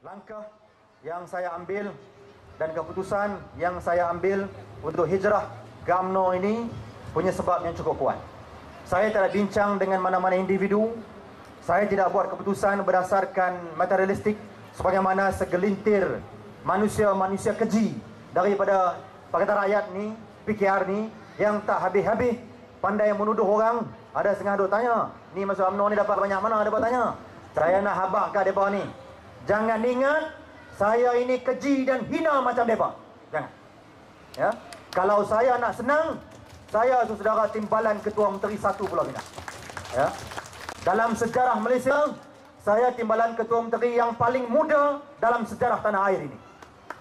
Langkah yang saya ambil dan keputusan yang saya ambil untuk hijrah ke UMNO ini punya sebab yang cukup kuat. Saya tidak bincang dengan mana-mana individu. Saya tidak buat keputusan berdasarkan materialistik sebagaimana segelintir manusia-manusia keji daripada Pakatan Rakyat ni, PKR ni, yang tak habis-habis pandai menuduh orang. Ada setengah duk tanya, ni masuk UMNO ni dapat banyak mana, dapat tanya. Saya nak habaq kat mereka ni, jangan ingat saya ini keji dan hina macam mereka. Jangan. Ya. Kalau saya nak senang, saya saudara timbalan Ketua Menteri 1 Pulau Pinang. Ya. Dalam sejarah Malaysia, saya timbalan Ketua Menteri yang paling muda dalam sejarah tanah air ini.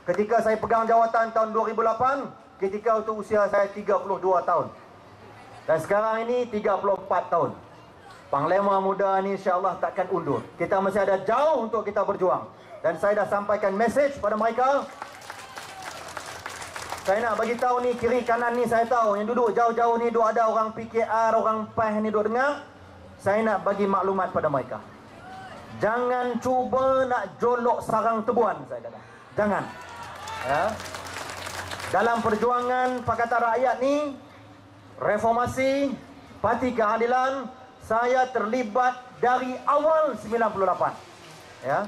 Ketika saya pegang jawatan tahun 2008, ketika itu usia saya 32 tahun. Dan sekarang ini 34 tahun. Panglima muda ni insya-Allah takkan undur. Kita masih ada jauh untuk kita berjuang. Dan saya dah sampaikan mesej pada mereka. Saya nak bagi tahu ni, kiri kanan ni saya tahu yang duduk jauh-jauh ni duk ada orang PKR, orang PAS ni duk dengar. Saya nak bagi maklumat pada mereka. Jangan cuba nak jolok sarang tebuan, saya kata. Jangan. Ya. Dalam perjuangan Pakatan Rakyat ni, reformasi, Parti Keadilan, saya terlibat dari awal 98. Ya.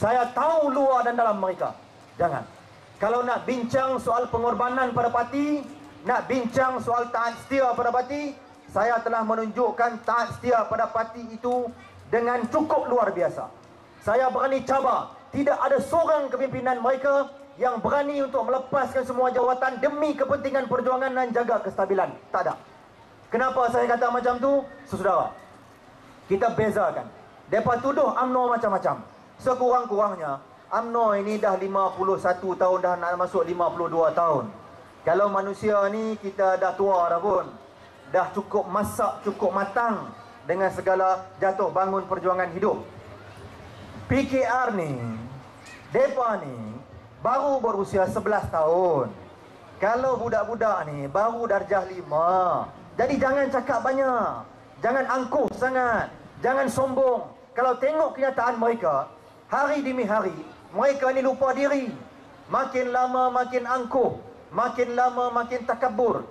Saya tahu luar dan dalam mereka. Jangan. Kalau nak bincang soal pengorbanan pada parti, nak bincang soal taat setia pada parti, saya telah menunjukkan taat setia pada parti itu dengan cukup luar biasa. Saya berani cabar, tidak ada seorang kepimpinan mereka yang berani untuk melepaskan semua jawatan demi kepentingan perjuangan dan jaga kestabilan. Tak ada. Kenapa saya kata macam tu? Saudara, kita bezakan. Mereka tuduh UMNO macam-macam. Sekurang-kurangnya UMNO ini dah 51 tahun, dah nak masuk 52 tahun. Kalau manusia ni kita dah tua dah pun, dah cukup masak, cukup matang dengan segala jatuh bangun perjuangan hidup. PKR ni, mereka ni baru berusia 11 tahun. Kalau budak-budak ni baru darjah 5. Jadi jangan cakap banyak, jangan angkuh sangat, jangan sombong. Kalau tengok kenyataan mereka, hari demi hari mereka ni lupa diri. Makin lama makin angkuh, makin lama makin takabur.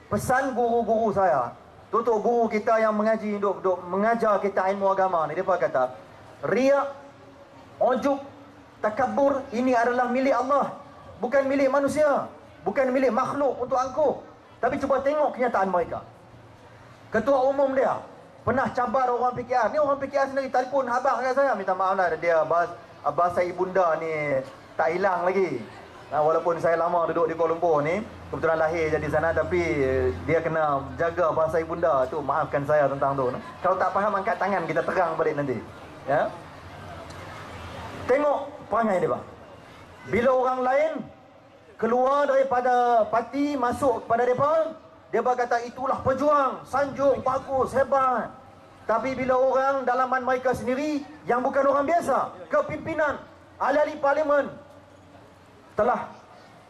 Pesan guru-guru saya, tutup guru kita yang mengaji, duk mengajar kita ilmu agama ni, depa kata, riak, ujub, takabur ini adalah milik Allah, bukan milik manusia, bukan milik makhluk untuk angkuh. Tapi cuba tengok kenyataan mereka. Ketua umum dia pernah cabar orang PKR. Ni orang PKR sendiri telefon abang kat saya, minta maaf lah, dia bahasa ibunda ni tak hilang lagi. Walaupun saya lama duduk di Kuala Lumpur ni, kebetulan lahir jadi sana, tapi dia kena jaga bahasa ibunda tu. Maafkan saya tentang tu. Kalau tak faham, angkat tangan, kita terang balik nanti. Ya. Tengok perangai dia, bang. Bila orang lain keluar daripada parti masuk kepada mereka, dia berkata itulah pejuang, sanjung, bagus, hebat. Tapi bila orang dalaman mereka sendiri yang bukan orang biasa, kepimpinan, ahli-ahli parlimen, telah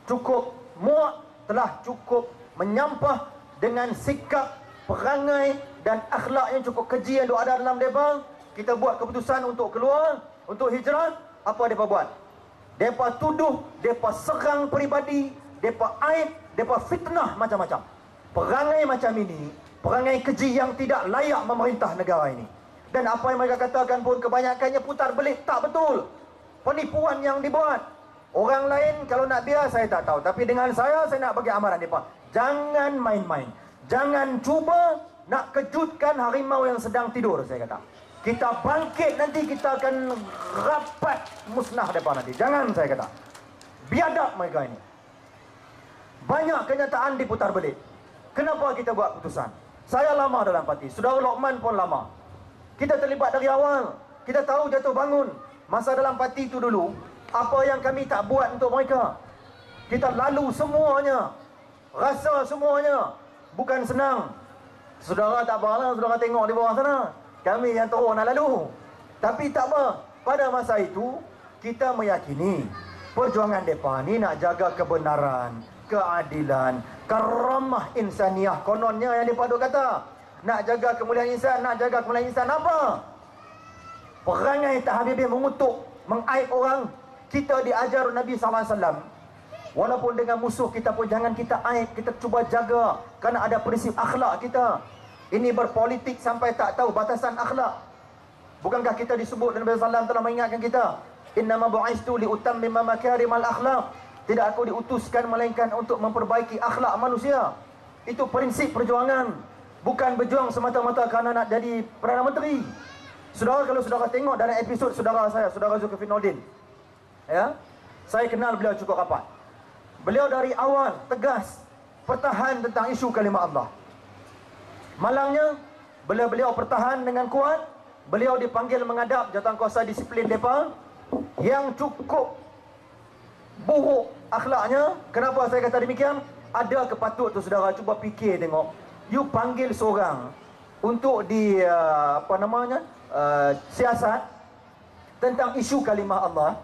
cukup muak, telah cukup menyampah dengan sikap, perangai dan akhlak yang cukup keji yang ada dalam mereka. Kita buat keputusan untuk keluar, untuk hijrah. Apa mereka buat? Mereka tuduh, mereka serang peribadi, mereka aib, mereka fitnah macam-macam. Perangai macam ini, perangai keji yang tidak layak memerintah negara ini. Dan apa yang mereka katakan pun kebanyakannya putar belik, tak betul. Penipuan yang dibuat. Orang lain kalau nak biar saya tak tahu, tapi dengan saya nak bagi amaran mereka. Jangan main-main. Jangan cuba nak kejutkan harimau yang sedang tidur, saya kata. Kita bangkit nanti, kita akan rapat musnah mereka nanti. Jangan, saya kata. Biadab mereka ini. Banyak kenyataan diputar belik. Kenapa kita buat keputusan? Saya lama dalam parti, Saudara Lokman pun lama. Kita terlibat dari awal. Kita tahu jatuh bangun masa dalam parti itu dulu. Apa yang kami tak buat untuk mereka. Kita lalu semuanya, rasa semuanya. Bukan senang. Saudara tak apalah, saudara tengok di bawah sana, kami yang teruk nak lalu. Tapi tak apa, pada masa itu kita meyakini perjuangan mereka ni nak jaga kebenaran, keadilan, karamah insaniah. Kononnya yang mereka kata nak jaga kemuliaan insan, nak jaga kemuliaan insan. Apa? Perangai tak habis-habis mengutuk mengaib orang. Kita diajar Nabi SAW, walaupun dengan musuh kita pun jangan kita aib, kita cuba jaga, kerana ada prinsip akhlak kita. Ini berpolitik sampai tak tahu batasan akhlak. Bukankah kita disebut Nabi SAW telah mengingatkan kita, innama bu'istu liutammima makarimal akhlak, tidak aku diutuskan melainkan untuk memperbaiki akhlak manusia. Itu prinsip perjuangan, bukan berjuang semata-mata kerana nak jadi Perdana Menteri. Saudara, kalau saudara tengok dalam episod saudara saya, saudara Zulkifli Nordin, ya, saya kenal beliau cukup rapat. Beliau dari awal tegas pertahan tentang isu kalimah Allah. Malangnya, beliau pertahan dengan kuat. Beliau dipanggil menghadap jawatankuasa disiplin mereka yang cukup buruk akhlaknya. Kenapa saya kata demikian? Ada kepatut tu saudara cuba fikir tengok. You panggil seorang untuk di siasat tentang isu kalimah Allah,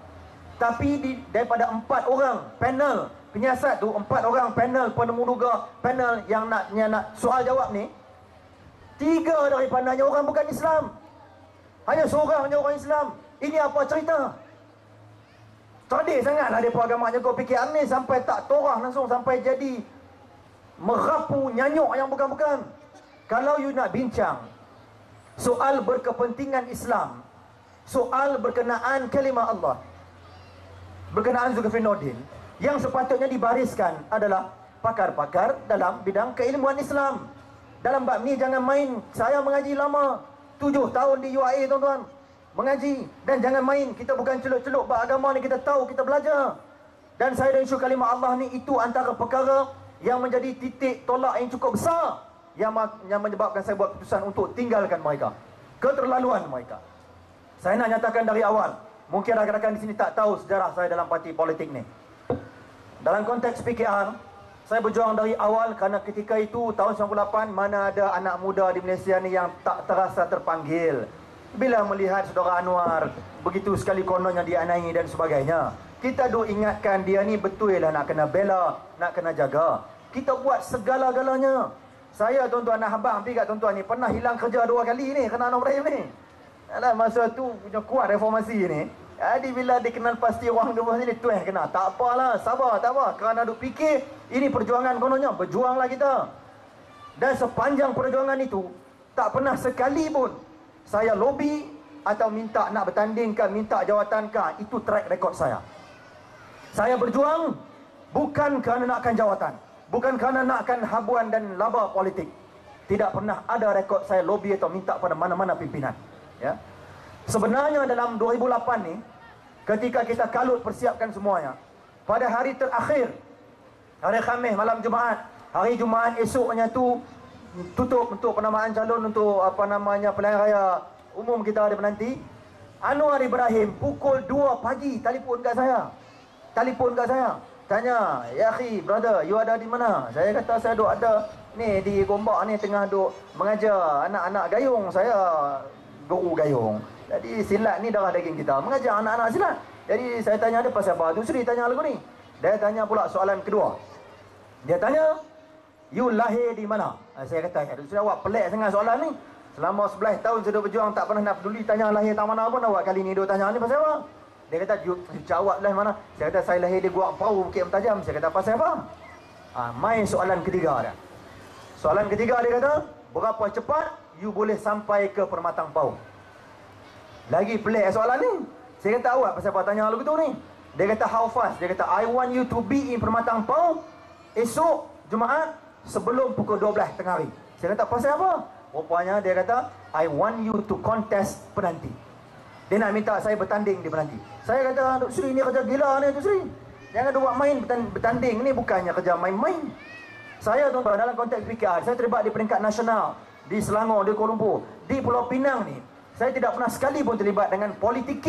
tapi daripada 4 orang panel penyiasat tu, 4 orang panel penemuduga panel yang nak soal jawab ni, 3 daripadanya orang bukan Islam. Hanya seorang je orang Islam. Ini apa cerita? Cerdik sangatlah mereka agamanya. Kau fikir ni sampai tak torah langsung, sampai jadi merapu nyanyuk yang bukan-bukan. Kalau you nak bincang soal berkepentingan Islam, soal berkenaan kalimah Allah, berkenaan Zulkifli Nordin, yang sepatutnya dibariskan adalah pakar-pakar dalam bidang keilmuan Islam. Dalam bab ni jangan main. Saya mengaji lama, 7 tahun di UAE tuan-tuan, mengaji. Dan jangan main, kita bukan celuk-celuk bab agama ni, kita tahu, kita belajar. Dan saya dan isu kalimah Allah ni, itu antara perkara yang menjadi titik tolak yang cukup besar, yang menyebabkan saya buat keputusan untuk tinggalkan mereka, keterlaluan mereka. Saya nak nyatakan dari awal, mungkin rakan-rakan di sini tak tahu sejarah saya dalam parti politik ni. Dalam konteks PKR, saya berjuang dari awal kerana ketika itu tahun 98, mana ada anak muda di Malaysia ni yang tak terasa terpanggil bila melihat saudara Anwar begitu sekali kononnya dianai dan sebagainya. Kita duk ingatkan dia ni betul lah nak kena bela, nak kena jaga. Kita buat segala-galanya. Saya tuan-tuan nak habang pergi kat tuan-tuan ni, pernah hilang kerja 2 kali ni kerana Anwar Ibrahim ni. Alah, masa tu punya kuat reformasi ni. Jadi bila dikenal pasti orang di bawah sini, tueh kena. Tak apalah, sabar, tak apa. Kerana duk fikir, ini perjuangan kononnya, berjuanglah kita. Dan sepanjang perjuangan itu, tak pernah sekali pun saya lobby atau minta nak bertandingkan, minta jawatankah. Itu track record saya. Saya berjuang bukan kerana nakkan jawatan, bukan kerana nakkan habuan dan laba politik. Tidak pernah ada rekod saya lobby atau minta pada mana-mana pimpinan, ya. Sebenarnya dalam 2008 ni, ketika kita kalut persiapkan semuanya, pada hari terakhir, hari Khamis malam Jumaat, hari Jumaat esoknya tu tutup untuk penamaan calon untuk pilihan raya umum kita ada menanti. Anwar Ibrahim pukul 2 pagi telefon kat saya. Tanya, "Ya akhi, brother, you ada di mana?" Saya kata saya duk ada ni di Gombak ni, tengah duk mengajar anak-anak gayung. Saya guru gayung. Jadi silat ni darah daging kita, mengajar anak-anak silat. Jadi saya tanya dia pasal apa. Tu Sri tanya lagu ni. Dia tanya pula soalan kedua. Dia tanya, "You lahir di mana?" Saya kata, "Ya, Sri, awak pelik sangat soalan ni. Selama 11 tahun saya dah berjuang, tak pernah nak peduli tanya lahir tak mana pun. Awak kali ni dia tanya ni pasal apa?" Dia kata, "Jawab lah mana?" Saya kata, "Saya lahir di Gua Pau, Bukit Mentajam." Saya kata, "Pasal apa?" Main soalan ketiga dia. Soalan ketiga dia kata, "Berapa cepat you boleh sampai ke Permatang Pau?" Lagi pelik soalan ni. Saya kata, "Awak pasal apa tanya lagu tu ni?" Dia kata, "How fast?" Dia kata, "I want you to be in Permatang Pau esok Jumaat sebelum pukul 12 tengah hari." Saya kata, "Pasal apa?" Rupanya dia kata, "I want you to contest penanti." Dia nak minta saya bertanding di penanti. Saya kata, "Duk Sri, ni kerja gila ni, Duk Sri. Jangan buat main bertanding ni, bukannya kerja main-main." Saya tuan-tuan dalam konteks PKR, saya terlibat di peringkat nasional, di Selangor, di Kuala Lumpur, di Pulau Pinang ni. Saya tidak pernah sekali pun terlibat dengan politik